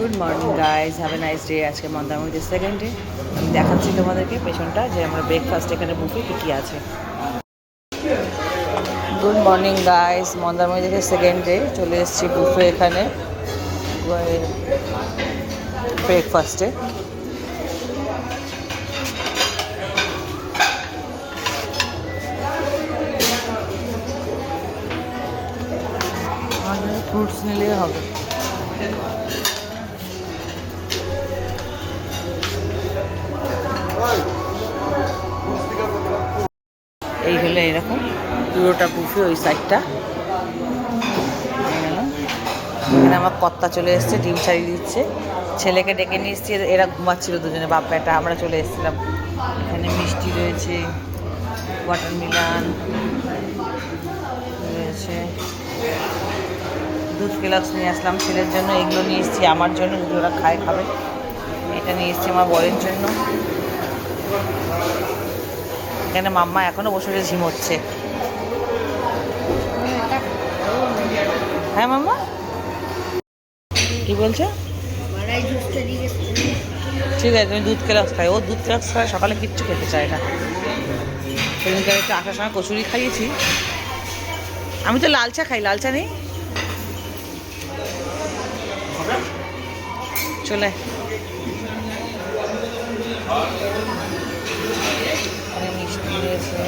Good morning guys, have a nice day. আজকে মন্দারমণিতে second day. আমি দেখাচ্ছি তোমাদেরকে পেছনটা যে আমরা ব্রেকফাস্ট এখানে বুফে কী আছে। গুড মর্নিং গাইজ, মন্দারমণিতে সেকেন্ড ডে। চলে এসেছি বুফে এখানে ব্রেকফাস্টে। আমাদের ফ্রুটস নিলেই হবে। এই হলো এরকম পুরোটা বুফে, ওই সাইডটা। এখানে আমার কর্তা চলে এসছে, ডিম ছাড়িয়ে দিচ্ছে। ছেলেকে ডেকে নিয়ে এসছি, এরা ঘুমাচ্ছিল দুজনে, বাপ বেটা। আমরা চলে এসেছিলাম। এখানে মিষ্টি রয়েছে, ওয়াটারমেলন রয়েছে, দুধ কেলাক্স নিয়ে আসলাম ছেলের জন্য। এগুলো নিয়ে এসেছি আমার জন্য, যদি ওরা খাবে। এটা নিয়ে এসেছি আমার বরের জন্য। এখানে মাম্মা এখনও বসে ঝিমোচ্ছে। হ্যাঁ মাম্মা, কি বলছো? ঠিক আছে, তুমি দুধ কেলাক্স খাই। ও দুধ কেলাক্স খায়, সকালে কিচ্ছু খেতে চায় না। সেদিনকে একটু আসার সময় কচুরি খাইয়েছি। আমি তো লাল চা খাই, লাল চা নেই। চলে মিষ্টি রয়েছে।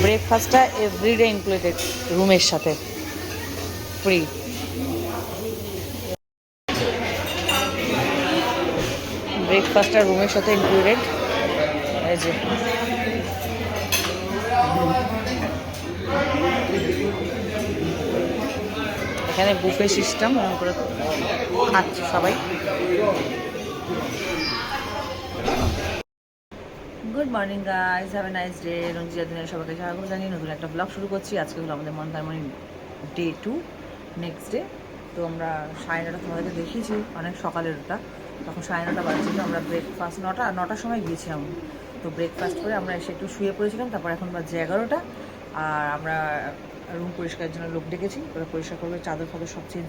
ব্রেকফাস্টটা এভরিডে ইনক্লুডেড, রুমের সাথে ফ্রি। ব্রেকফাস্টটা রুমের সাথে ইনক্লুডেড। এই যে এখানে বুফে সিস্টেম, এরকম করে খাচ্ছে সবাই। Good morning guys, have a nice day. Ranjita দিনের সবাইকে স্বাগত জানিয়ে নতুন একটা ব্লগ শুরু করছি। আজকে হলো আমাদের মন্দারমণি ডে 2, নেক্সট ডে। তো আমরা 9:30 তোমাদেরকে দেখিয়েছি, অনেক সকালের ওটা। তখন 9:30 বাজছিল। আমরা ব্রেকফাস্ট নটার সময় গিয়েছিলাম। তো ব্রেকফাস্ট করে আমরা এসে একটু শুয়ে পড়েছিলাম। তারপর এখন বাজে 11টা। আর আমরা রুম পরিষ্কারের জন্য লোক ডেকেছি, ওরা পরিষ্কার করবে, চাদর ফাদর সব চেঞ্জ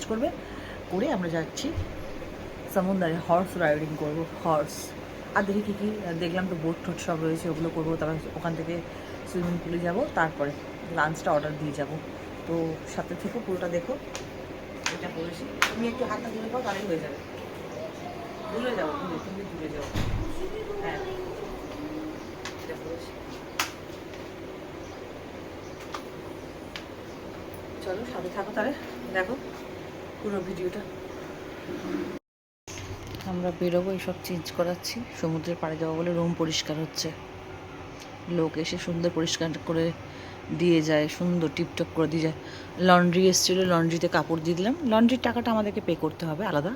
করে আমরা যাচ্ছি সমুদ্রে হর্স রাইডিং করবো। হর্স আর দেখি কী দেখলাম, তো বোট টোট সব রয়েছে, ওগুলো করবো। তারপর ওখান থেকে সুইমিং পুলে যাবো, তারপরে লাঞ্চটা অর্ডার দিয়ে যাব। তো সাথে থেকে পুরোটা দেখো। এটা করেছি, তুমি একটু হাতটা ধরে পাও, তাহলেই হয়ে যাবে। ভুলে যাবো, তুমি ভুলে যাবো। হ্যাঁ, এটা করেছি। চলো সাথে থাকো, তাহলে দেখো পুরো ভিডিওটা। আমরা বেরোবো, এইসব চেঞ্জ করাচ্ছি। সমুদ্রের পাড়ে যাবো বলে রুম পরিষ্কার হচ্ছে। লোক এসে সুন্দর পরিষ্কার করে দিয়ে যায়, সুন্দর টিপটপ করে দিয়ে যায়। লন্ড্রি এসেছিলো, লন্ড্রিতে কাপড় দিয়ে দিলাম। লন্ড্রির টাকাটা আমাদেরকে পে করতে হবে আলাদা।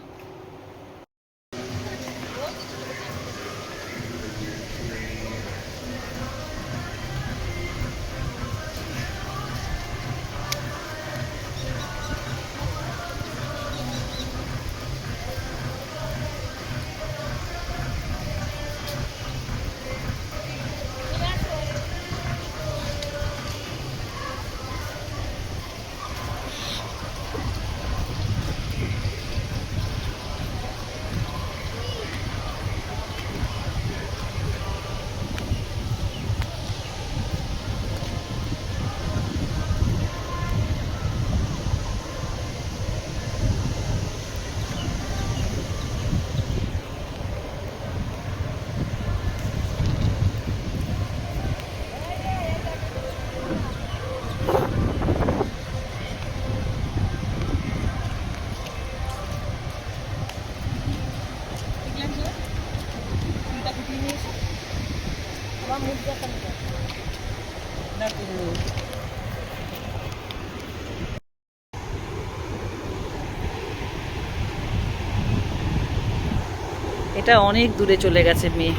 এটা অনেক দূরে চলে গেছে মেয়ে,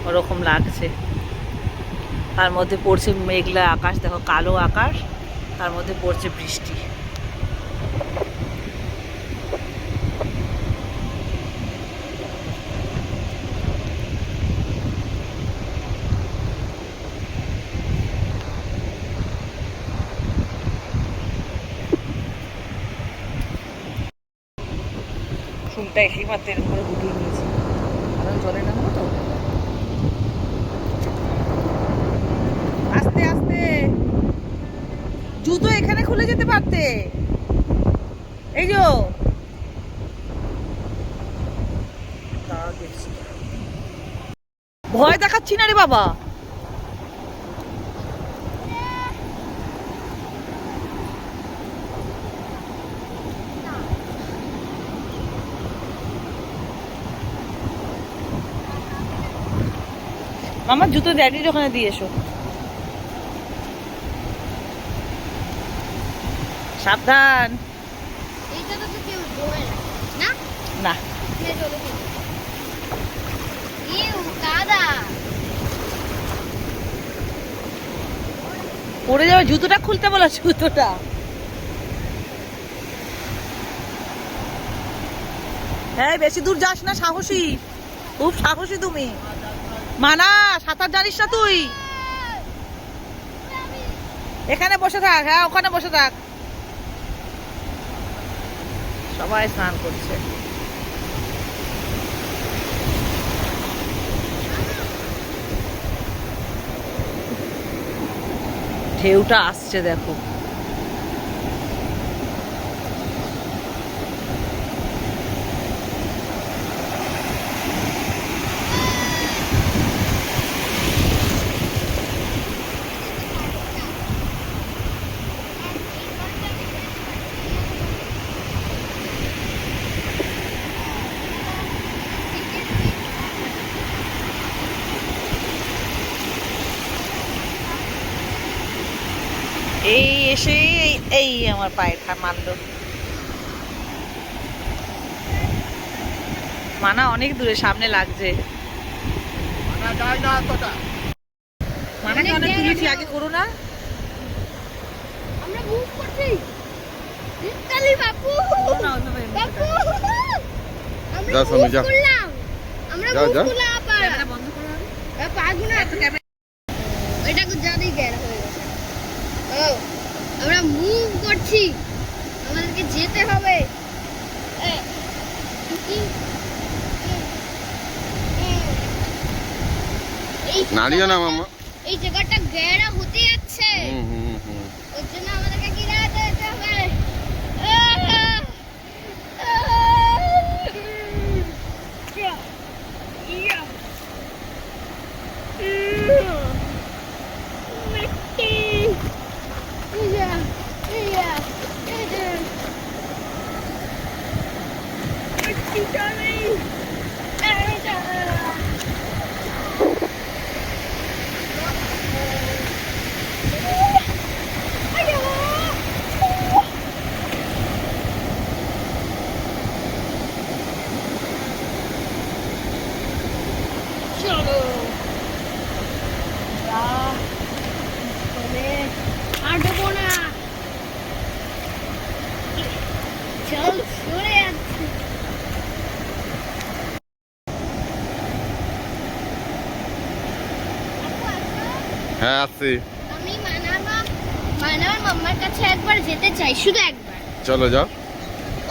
ওরকম লাগছে। তার মধ্যে পড়ছে মেঘলা আকাশ, দেখো কালো আকাশ, তার মধ্যে পড়ছে বৃষ্টি। ব্যাগটা এই মাত্র এরকম করে গুটিয়ে নিয়েছি, কারণ জলে নামবো তো। আস্তে আস্তে, জুতো এখানে খুলে যেতে পারতে। এই যো ভয় দেখাচ্ছি না রে বাবা। আমার জুতো ড্যাডির ওখানে দিয়ে এসো। সাবধান। এইটা তো কেউ ধোবে না। না কাদা পড়ে যাবে, জুতোটা খুলতে বলো, জুতোটা। হ্যাঁ বেশি দূর যাস না, সাহসী, খুব সাহসী তুমি। মানা, সাঁতার জানিস না তুই? এখানে বসে থাক, হ্যাঁ ওখানে বসে থাক। সবাই স্নান করছে। ঢেউটা আসছে দেখো। এই এসে এই আমার পায়ে মারলো। মানা অনেক দূরে, সামনে লাগছে। মানাকে অনেক তুলেছি, আগে করো না। আমরা মুভ করছি। তালি বাপু বাপু আমরা মুভ করলাম। আমরা মুভ করলাম আবার। ক্যামেরা বন্ধ করো আগে। পাগু না তো ক্যামেরা। এটা তো জানি গ্যার হয়ে গেছে। ও আমরা মুভ করছি, আমাদেরকে যেতে হবে। নাড়িও না মামা, এই জায়গাটা গেরা হতে যাচ্ছে। ওর জন্য আমাদেরকে কি যেতে হবে। হ্যাঁ আসছি। আমি মানার মাম্মার কাছে একবার যেতে চাই, শুধু একবার। চলো যাও।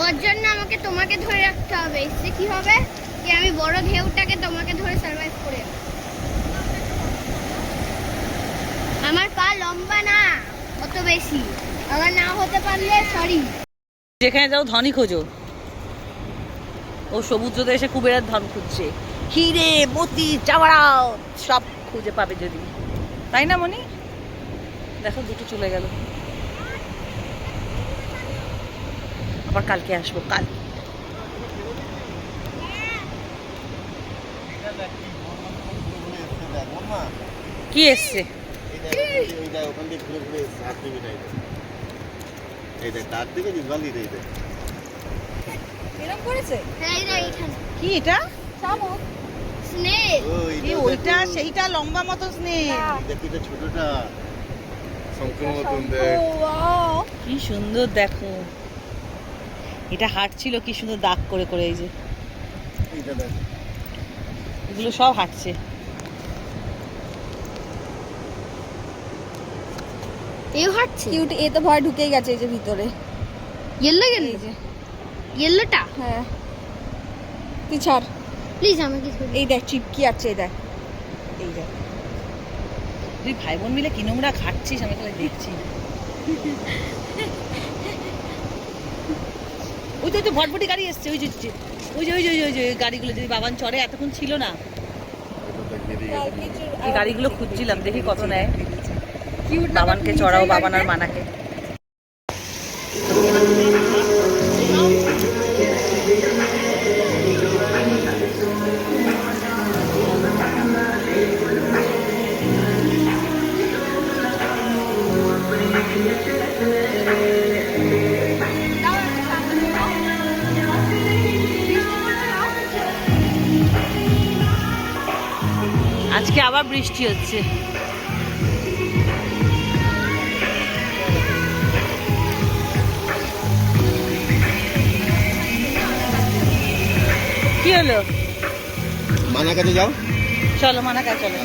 ওর জন্য আমাকে তোমাকে ধরে রাখতে হবে। এসে কি হবে যে আমি বড় ঢেউটাকে তোমাকে ধরে সার্ভাইভ করে। আমার পা লম্বা না অত বেশি, আমার না হতে পারলে সরি। যেখানে যাও ধনই খোঁজো। ও সমুদ্রতে এসে কুবেরের ধন খুঁজছে, হিরে মতি চাওয়ারাও সব খুঁজে পাবে যদি, তাই না মনি? দেখো দুটো চলে গেল। আবার কালকে আসবো, কাল। কি এসছে? কি এটা? ওইটা সেইটা লম্বা মতো স্নেক। কি সুন্দর দেখো, এটা হাঁটছিল কি সুন্দর দাগ করে করে। এই যে এগুলো সব হাঁটছে। এও হাঁটছে। কিউট, এ তো ভয় ঢুকেই গেছে এই যে ভিতরে। ইয়েলো গেল, এই যে ইয়েলোটা। হ্যাঁ তুই ছাড় প্লিজ আমাকে ছোট। এই দেখ চিপকি আছে এই দেখ এই দেখ তুই ভাই বোন মিলে কি নোংরা খাচ্ছিস আমি তাহলে দেখছি ওই তো ভটভটি গাড়ি এসছে ওই যে ওই যে ওই যে ওই যে গাড়িগুলো যদি বাবান চড়ে এতক্ষণ ছিল না এই গাড়িগুলো খুঁজছিলাম দেখি কত নেয় বাবানকে চড়াও বাবান আর মানাকে আজকে আবার বৃষ্টি হচ্ছে কি হলো মানা কাছে যাও চলো মানাকা চলো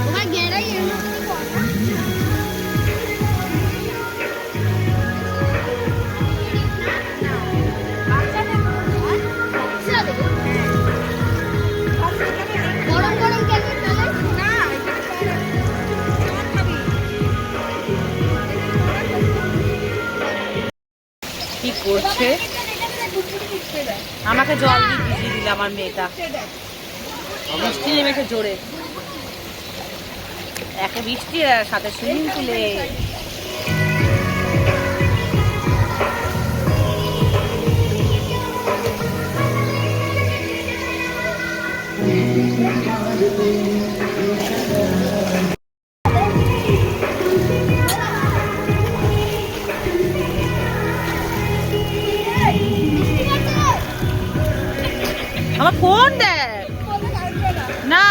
ওখানে গেরাই এলো কি করব গরম গরম কেন তাহলে না কি করছে আমাকে জল দিয়ে ভিজিয়ে দিল আমার মেয়েটা বৃষ্টি নেমেছে জোরে একে বৃষ্টি আর সাথে সুইমিং পুলে আমার ফোন দেখ না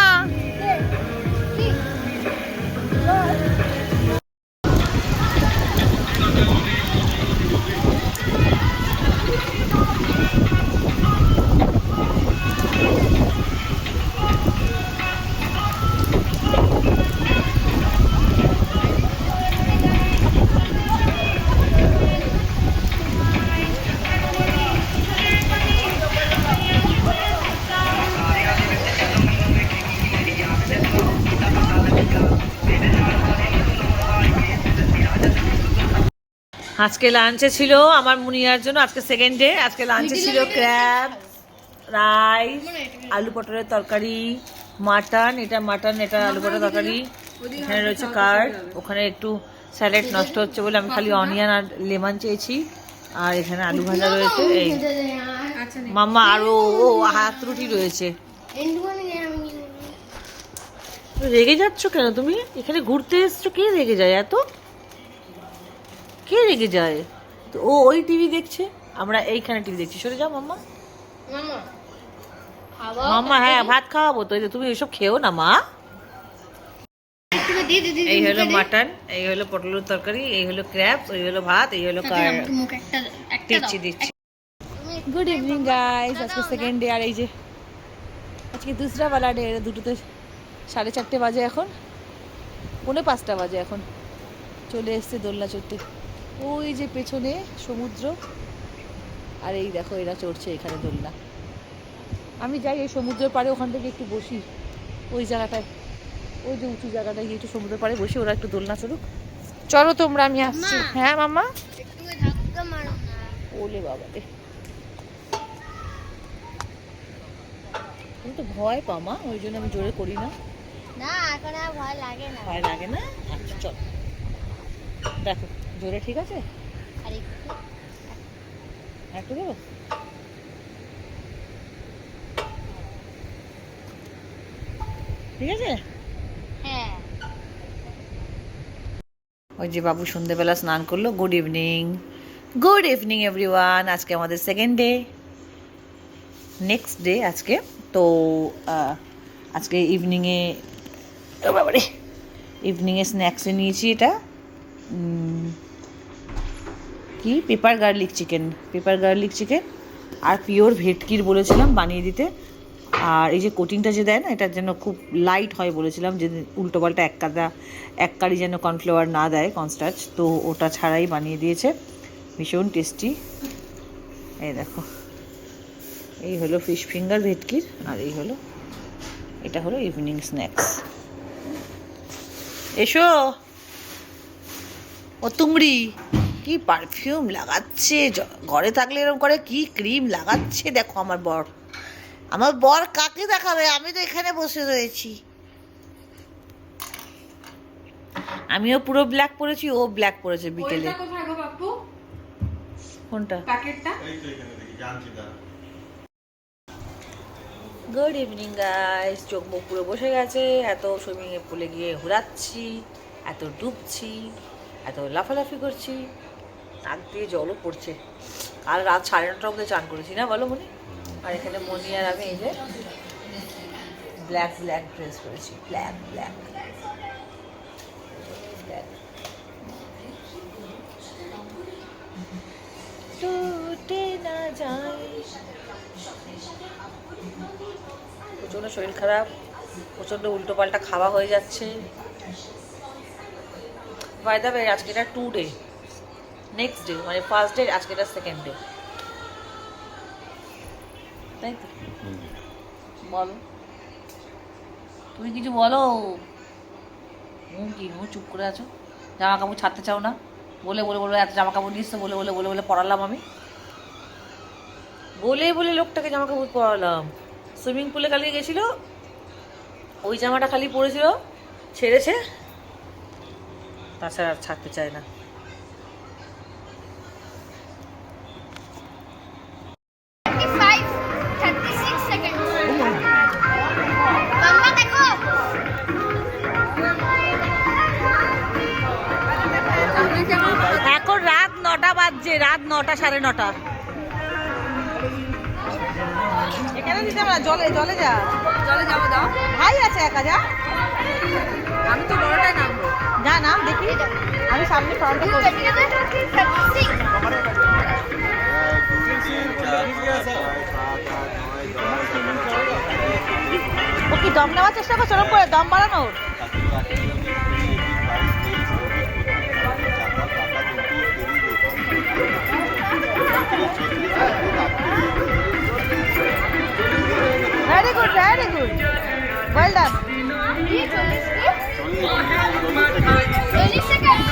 আজকে লাঞ্চে ছিল আমার মুনিয়ার জন্য আজকে সেকেন্ড ডে আজকে লাঞ্চে ছিল ক্র্যাব রাইস আলু পটলের তরকারি মাটন এটা আলু পটলের তরকারি এখানে রয়েছে কার্ড ওখানে একটু স্যালাড নষ্ট হচ্ছে বলে আমি খালি অনিয়ন আর লেমন চেয়েছি আর এখানে আলু ভাজা রয়েছে এই মাম্মা আরো ও হাত রুটি রয়েছে রেগে যাচ্ছ কেন তুমি এখানে ঘুরতে এসছো কে রেগে যায় এত কে রেগে যায় তো ও ওই টিভি দেখছে আমরা এইখানে টিভি দেখছি সরে যাও মাম্মা মাম্মা হ্যাঁ ভাত খাওয়াবো তো তুমি ওইসব খেও না মা এই হলো মাটন এই হলো পটলের তরকারি এই হলো ক্র্যাব এই হলো ভাত এই হলো দিচ্ছি গুড ইভিনিং গাইস আজকে সেকেন্ড ডে আর এই যে আজকে দুসরা वाला ডে দুটোতে 4:30 বাজে এখন 4:45 বাজে এখন চলে এসছে দোলনা চড়তে ওই যে পেছনে সমুদ্র আর এই দেখো এরা চড়ছে এখানে দোলনা আমি যাই এই সমুদ্রের পাড়ে ওখান থেকে একটু বসি ওই জায়গাটায় ওই যে উঁচু জায়গাটায় গিয়ে একটু সমুদ্রের পাড়ে বসি ওরা একটু দোলনা চড়ুক চলো তোমরা আমি আসছি হ্যাঁ মাম্মা ওলে বাবা রে তুমি তো ভয় পা মা ওই জন্য আমি জোরে করি না না এখন আর ভয় লাগে না ভয় লাগে না আচ্ছা চল দেখো জোরে ঠিক আছে আর একটু দেবো ঠিক আছে হ্যাঁ ওই যে বাবু সন্ধ্যেবেলা স্নান করলো গুড ইভিনিং এভরিওয়ান আজকে আমাদের সেকেন্ড ডে নেক্সট ডে আজকে তো আজকে ইভিনিংয়ে স্ন্যাক্সে নিয়েছি এটা কি পেপার গার্লিক চিকেন আর পিওর ভেটকির বলেছিলাম বানিয়ে দিতে আর এই যে কোটিংটা যে দেয় না এটার জন্য খুব লাইট হয় বলেছিলাম যে উল্টোপাল্টা এক কারি যেন কর্নফ্লাওয়ার না দেয় কর্নস্টার্চ তো ওটা ছাড়াই বানিয়ে দিয়েছে ভীষণ টেস্টি এই দেখো এই হলো ফিশ ফিঙ্গার ভেটকির, আর এই হলো, এটা হলো ইভিনিং স্ন্যাক্স। এসো ও তুমড়ি, কি পারফিউম লাগাচ্ছে, ঘরে থাকলে এরকম করে কি ক্রিম লাগাচ্ছে দেখো। আমার বর কাকে দেখাবে, আমি তো এখানে বসে রয়েছি। আমিও পুরো ব্ল্যাক পরেছি, ও ব্ল্যাক পরেছে বিকেলে। কোথায় গো বাপু? কোনটা? প্যাকেটটা গুড ইভিনিং গাইস। চোখ মুখ পুরো বসে গেছে, এত সুইমিংয়ে পুলে গিয়ে ঘোরাচ্ছি, এত ডুবছি, এত লাফালাফি করছি, নাক দিয়ে জলও পড়ছে। কাল রাত 9:30টার মধ্যে চান করেছি না, বলো মনি? আর এখানে মনি আর আমি এই যে ব্ল্যাক ব্ল্যাক ড্রেস পরেছি, ব্ল্যাক ব্ল্যাক ব্ল্যাক। টুটে না যায়। প্রচণ্ড শরীর খারাপ, প্রচণ্ড উল্টোপাল্টা খাওয়া হয়ে যাচ্ছে। বাই দ্য ওয়ে, আজকে এটা 2 ডে, নেক্সট ডে মানে ফার্স্ট ডে, আজকে এটা সেকেন্ড ডে, তাই তো? বলো, তুমি কিছু বলো। মুখ চুপ করে আছো, জামা কাপড় ছাড়তে চাও না, বলে বলে বলে এত জামা কাপড় নিচ্ছ, বলে বলে বলে বলে পড়ালাম আমি, বলে বলে লোকটাকে জামা কাপড় পরালাম। সুইমিং পুলে খালি গেছিলো, ওই জামাটা খালি পরেছিল, ছেড়েছে, তাছাড়া আর ছাড়তে চায় না। এখন রাত 9টা বাজছে, রাত 9টা 9:30। এখানে দিতে না, জলে জলে যা, চলে যাবো, দাও। ভাই আছে একা, যা। আমি তো বড়টাই নামবো। যা নাম দেখি, আমি সামনে ফ্রন্টে করছি। ও কি দম নেওয়ার চেষ্টা করছো, ওরকম করে দম বাড়ানোর? Very good, very good. Well done. 40 seconds.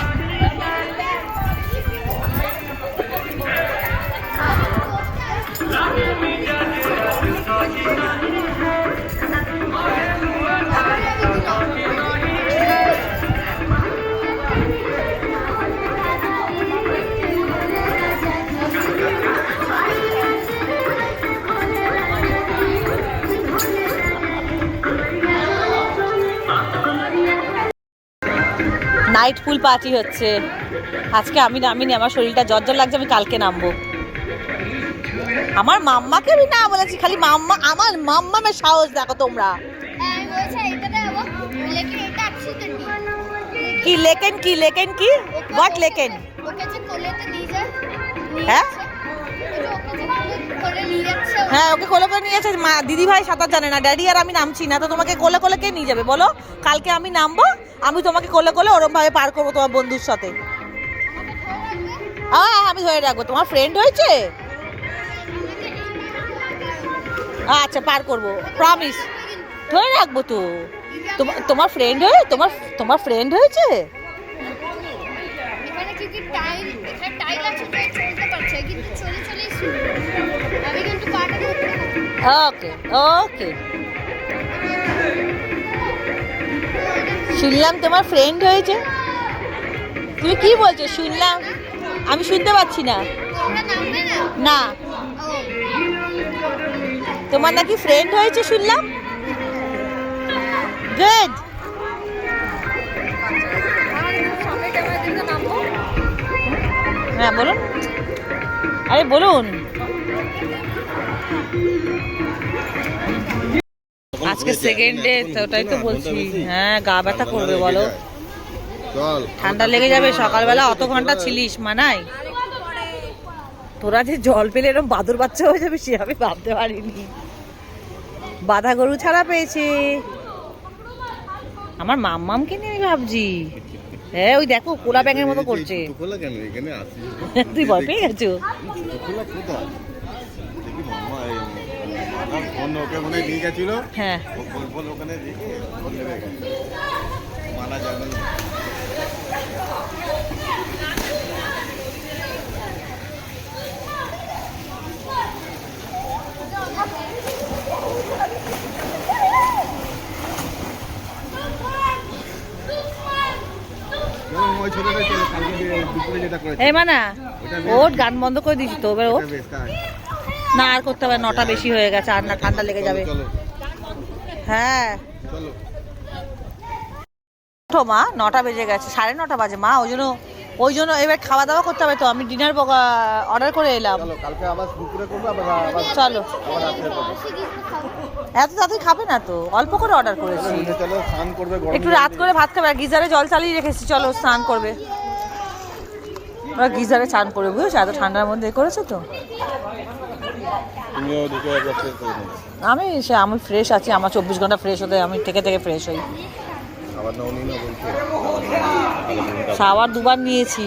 Night pool party হচ্ছে আজকে। আমি নামিনি, আমার শরীরটা জ্বর লাগছে, আমি কালকে নামবো। আমার মাম্মাকে আমি না বলেছি, খালি মাম্মা, আমার মাম্মামের সাহস দেখো তোমরা। কি লেকেন, কি লেকেন, কি হোয়াট লেকেন? হ্যাঁ হ্যাঁ, ওকে কোলে করে নিয়ে যাচ্ছে। মা দিদি ভাই সাঁতার জানে না, ড্যাডি আর আমি নামছি না, তো তোমাকে কোলে কোলে কে নিয়ে যাবে বলো? কালকে আমি নামবো, আমি তোমাকে কোলে কোলে ওরম ভাবে পার করবো তোমার বন্ধুর সাথে। হ্যাঁ, আমি ধরে রাখবো। তোমার ফ্রেন্ড হয়েছে? আচ্ছা, পার করবো, প্রমিস, ধরে রাখবো তো। তোমার ফ্রেন্ড হয়ে, তোমার ফ্রেন্ড হয়েছে? ওকে ওকে, শুনলাম তোমার ফ্রেন্ড হয়েছে। তুমি কি বলছো? শুনলাম, আমি শুনতে পাচ্ছি না। না, তোমার নাকি ফ্রেন্ড হয়েছে শুনলাম। গুড। হ্যাঁ বলুন, আরে বলুন। আজকে সেকেন্ড ডে, ওটাই তো বলছি। হ্যাঁ, গা ব্যথা করবে বলো, ঠান্ডা লেগে যাবে। সকালবেলা অত ঘন্টা ছিলিস, মানাই? তোরা যে জল পেলে এরকম বাদুর বাচ্চা হয়ে যাবে সে আমি ভাবতে পারিনি। বাঁধা গরু ছাড়া পেয়েছে আমার মাম্মামকে নিয়ে, আমি ভাবছি। হ্যাঁ, ওই দেখো কোলা ব্যাঙের মতো করছে। তুই ভয় পেয়ে গেছো? ফোন ওকে ওখানে নিয়ে গেছিল, হ্যাঁ ও বল ওখানে রেখে ফোন নেমে গেছে, মানা যাবে না। ওই ছোটটা ছিল কালকে দুপুরে যেটা করেছে এই মানা ওর গান বন্ধ করে দিয়েছি তো এবার ও ওটা বেশ কাজ। না আর করতে হবে 9টা বেশি হয়ে গেছে আর না ঠান্ডা লেগে যাবে চলো হ্যাঁ চলো ওঠো মা 9টা বেজে গেছে 9:30 বাজে মা ওই জন্য এবার খাওয়া দাওয়া করতে হবে তো আমি ডিনার অর্ডার করে এলাম চলো কালকে আবার দুপুরে করবো, আবার চলো আবার রাত্রে করবো। এত তাড়াতাড়ি খাবে না তো অল্প করে অর্ডার করেছি চলো স্নান করবে, গরম একটু রাত করে ভাত খাবে আর গিজারে জল চালিয়ে রেখেছি চলো স্নান করবে ওরা গিজারে স্নান করবে বুঝেছো এত ঠান্ডার মধ্যে এ করেছো তো তুমিও ঢুকে একবার চেক করে নেবে। আমি ফ্রেশ আছি আমার 24 ঘন্টা ফ্রেশ হতে আমি থেকে ফ্রেশ হই আবার নৌনি না বলছে শাওয়ার 2বার নিয়েছি